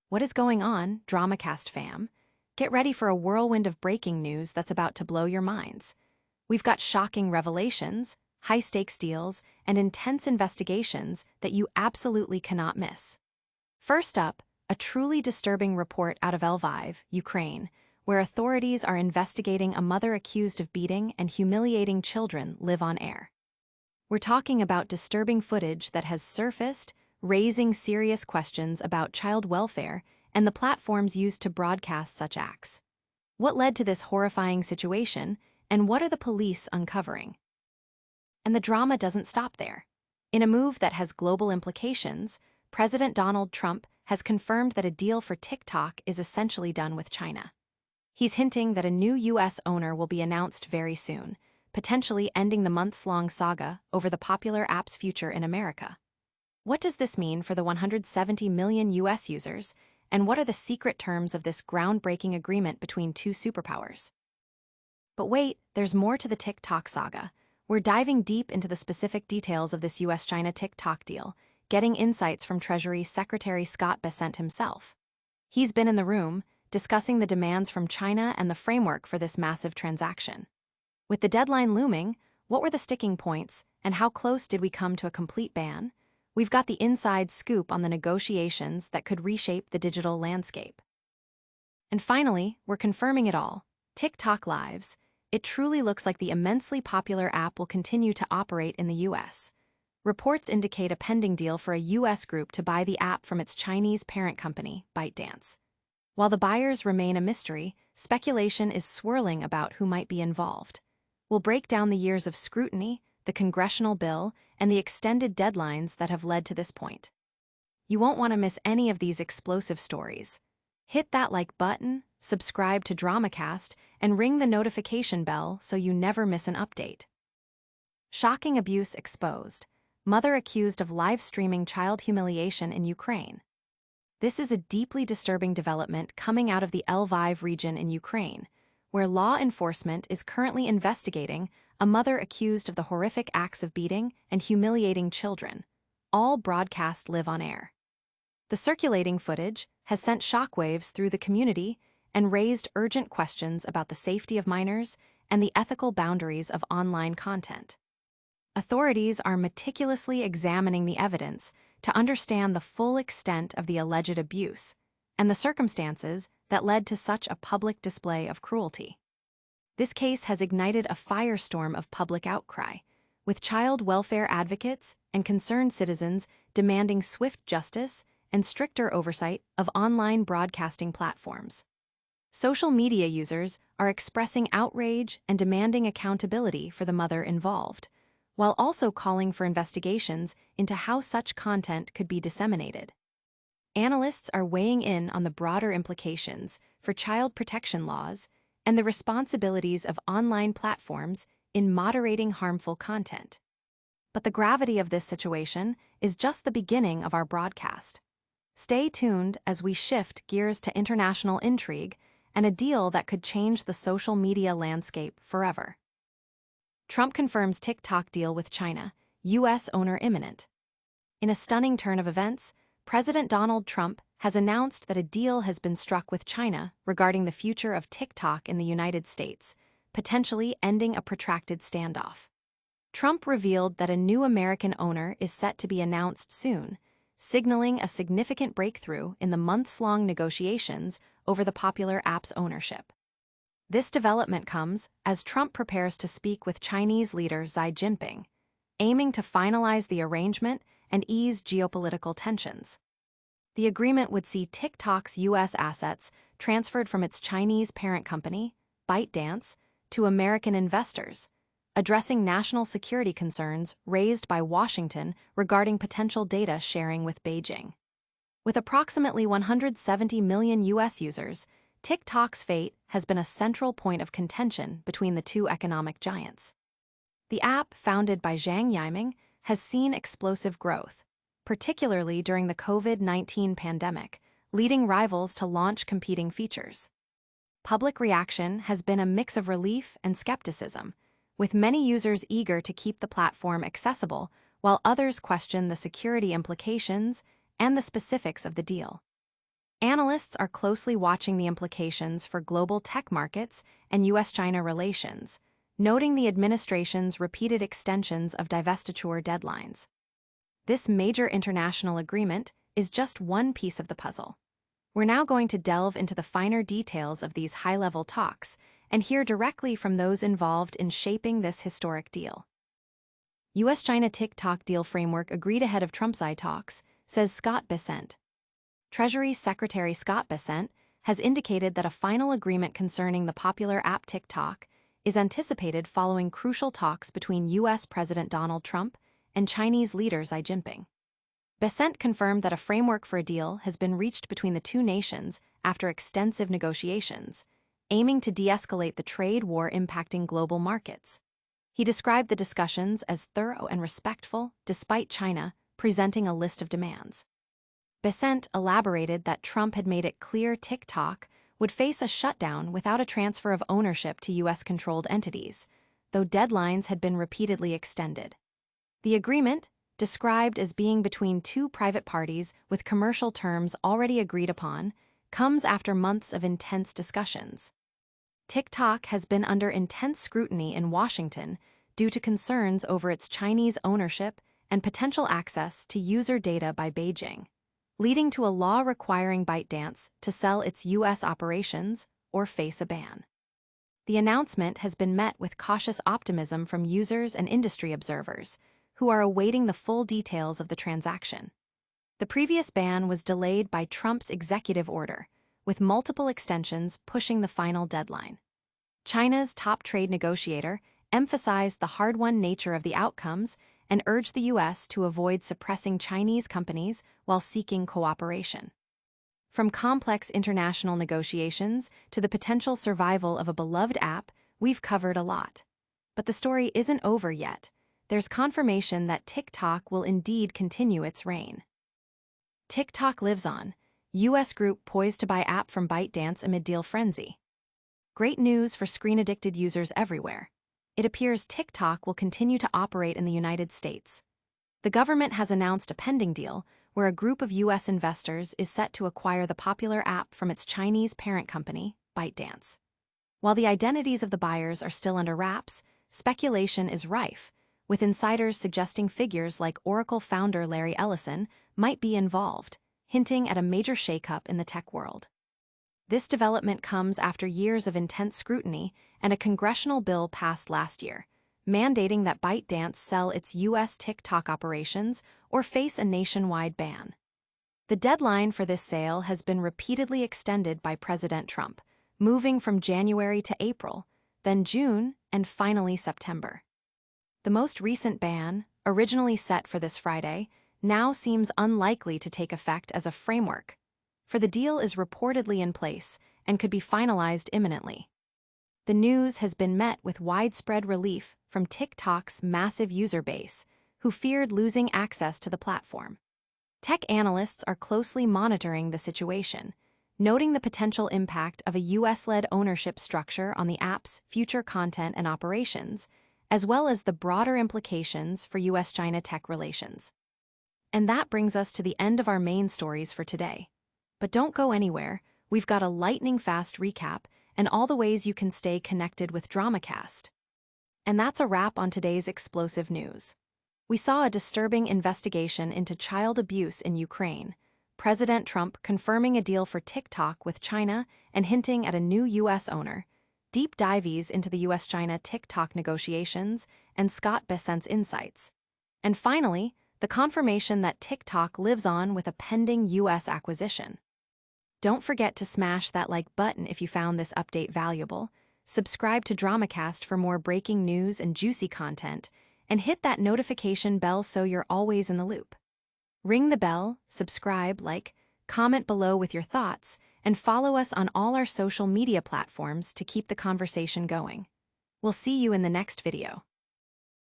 What is going on, DramaCast fam? Get ready for a whirlwind of breaking news that's about to blow your minds. We've got shocking revelations, high-stakes deals, and intense investigations that you absolutely cannot miss. First up, a truly disturbing report out of Lviv, Ukraine, where authorities are investigating a mother accused of beating and humiliating children live on air. We're talking about disturbing footage that has surfaced, raising serious questions about child welfare and the platforms used to broadcast such acts. What led to this horrifying situation, and what are the police uncovering? And the drama doesn't stop there. In a move that has global implications, President Donald Trump has confirmed that a deal for TikTok is essentially done with China. He's hinting that a new U.S. owner will be announced very soon, potentially ending the months-long saga over the popular app's future in America. What does this mean for the 170 million U.S. users, and what are the secret terms of this groundbreaking agreement between two superpowers? But wait, there's more to the TikTok saga. We're diving deep into the specific details of this U.S.-China TikTok deal, getting insights from Treasury Secretary Scott Bessent himself. He's been in the room, discussing the demands from China and the framework for this massive transaction. With the deadline looming, what were the sticking points, and how close did we come to a complete ban? We've got the inside scoop on the negotiations that could reshape the digital landscape. And finally, we're confirming it all. TikTok Lives. It truly looks like the immensely popular app will continue to operate in the U.S. Reports indicate a pending deal for a U.S. group to buy the app from its Chinese parent company, ByteDance. While the buyers remain a mystery, speculation is swirling about who might be involved. We'll break down the years of scrutiny, the congressional bill, and the extended deadlines that have led to this point. You won't want to miss any of these explosive stories. Hit that like button, subscribe to DramaCast, and ring the notification bell so you never miss an update. Shocking abuse exposed. Mother accused of live streaming child humiliation in Ukraine. This is a deeply disturbing development coming out of the Lviv region in Ukraine, where law enforcement is currently investigating a mother accused of the horrific acts of beating and humiliating children, all broadcast live on air. The circulating footage has sent shockwaves through the community and raised urgent questions about the safety of minors and the ethical boundaries of online content. Authorities are meticulously examining the evidence to understand the full extent of the alleged abuse and the circumstances that led to such a public display of cruelty. This case has ignited a firestorm of public outcry, with child welfare advocates and concerned citizens demanding swift justice and stricter oversight of online broadcasting platforms. Social media users are expressing outrage and demanding accountability for the mother involved, while also calling for investigations into how such content could be disseminated. Analysts are weighing in on the broader implications for child protection laws and the responsibilities of online platforms in moderating harmful content. But the gravity of this situation is just the beginning of our broadcast. Stay tuned as we shift gears to international intrigue and a deal that could change the social media landscape forever. Trump confirms TikTok deal with China, U.S. owner imminent. In a stunning turn of events, President Donald Trump has announced that a deal has been struck with China regarding the future of TikTok in the United States, potentially ending a protracted standoff. Trump revealed that a new American owner is set to be announced soon, signaling a significant breakthrough in the months-long negotiations over the popular app's ownership. This development comes as Trump prepares to speak with Chinese leader Xi Jinping, aiming to finalize the arrangement and ease geopolitical tensions. The agreement would see TikTok's U.S. assets transferred from its Chinese parent company, ByteDance, to American investors, addressing national security concerns raised by Washington regarding potential data sharing with Beijing. With approximately 170 million U.S. users, TikTok's fate has been a central point of contention between the two economic giants. The app, founded by Zhang Yiming, has seen explosive growth, particularly during the COVID-19 pandemic, leading rivals to launch competing features. Public reaction has been a mix of relief and skepticism, with many users eager to keep the platform accessible, while others question the security implications and the specifics of the deal. Analysts are closely watching the implications for global tech markets and U.S.-China relations, noting the administration's repeated extensions of divestiture deadlines. This major international agreement is just one piece of the puzzle. We're now going to delve into the finer details of these high-level talks and hear directly from those involved in shaping this historic deal. U.S.-China TikTok deal framework agreed ahead of Trump's talks, says Scott Bessent. Treasury Secretary Scott Bessent has indicated that a final agreement concerning the popular app TikTok is anticipated following crucial talks between U.S. President Donald Trump and Chinese leader Xi Jinping. Bessent confirmed that a framework for a deal has been reached between the two nations after extensive negotiations, aiming to de-escalate the trade war impacting global markets. He described the discussions as thorough and respectful, despite China presenting a list of demands. Bessent elaborated that Trump had made it clear TikTok would face a shutdown without a transfer of ownership to U.S.-controlled entities, though deadlines had been repeatedly extended. The agreement, described as being between two private parties with commercial terms already agreed upon, comes after months of intense discussions. TikTok has been under intense scrutiny in Washington due to concerns over its Chinese ownership and potential access to user data by Beijing, leading to a law requiring ByteDance to sell its U.S. operations or face a ban. The announcement has been met with cautious optimism from users and industry observers, who are awaiting the full details of the transaction. The previous ban was delayed by Trump's executive order, with multiple extensions pushing the final deadline. China's top trade negotiator emphasized the hard-won nature of the outcomes and urged the U.S. to avoid suppressing Chinese companies while seeking cooperation. From complex international negotiations to the potential survival of a beloved app, we've covered a lot. But the story isn't over yet. There's confirmation that TikTok will indeed continue its reign. TikTok lives on. U.S. group poised to buy app from ByteDance amid deal frenzy. Great news for screen-addicted users everywhere. It appears TikTok will continue to operate in the United States. The government has announced a pending deal where a group of U.S. investors is set to acquire the popular app from its Chinese parent company, ByteDance. While the identities of the buyers are still under wraps, speculation is rife, with insiders suggesting figures like Oracle founder Larry Ellison might be involved, hinting at a major shakeup in the tech world. This development comes after years of intense scrutiny and a congressional bill passed last year, mandating that ByteDance sell its U.S. TikTok operations or face a nationwide ban. The deadline for this sale has been repeatedly extended by President Trump, moving from January to April, then June, and finally September. The most recent ban, originally set for this Friday, now seems unlikely to take effect as a framework, for the deal is reportedly in place and could be finalized imminently. The news has been met with widespread relief from TikTok's massive user base, who feared losing access to the platform. Tech analysts are closely monitoring the situation, noting the potential impact of a U.S.-led ownership structure on the app's future content and operations, as well as the broader implications for U.S.-China tech relations. And that brings us to the end of our main stories for today. But don't go anywhere, we've got a lightning-fast recap and all the ways you can stay connected with DramaCast. And that's a wrap on today's explosive news. We saw a disturbing investigation into child abuse in Ukraine, President Trump confirming a deal for TikTok with China and hinting at a new U.S. owner, deep dives into the U.S.-China TikTok negotiations, and Scott Bessent's insights. And finally, the confirmation that TikTok lives on with a pending U.S. acquisition. Don't forget to smash that like button if you found this update valuable, subscribe to DramaCast for more breaking news and juicy content, and hit that notification bell so you're always in the loop. Ring the bell, subscribe, like, comment below with your thoughts, and follow us on all our social media platforms to keep the conversation going. We'll see you in the next video.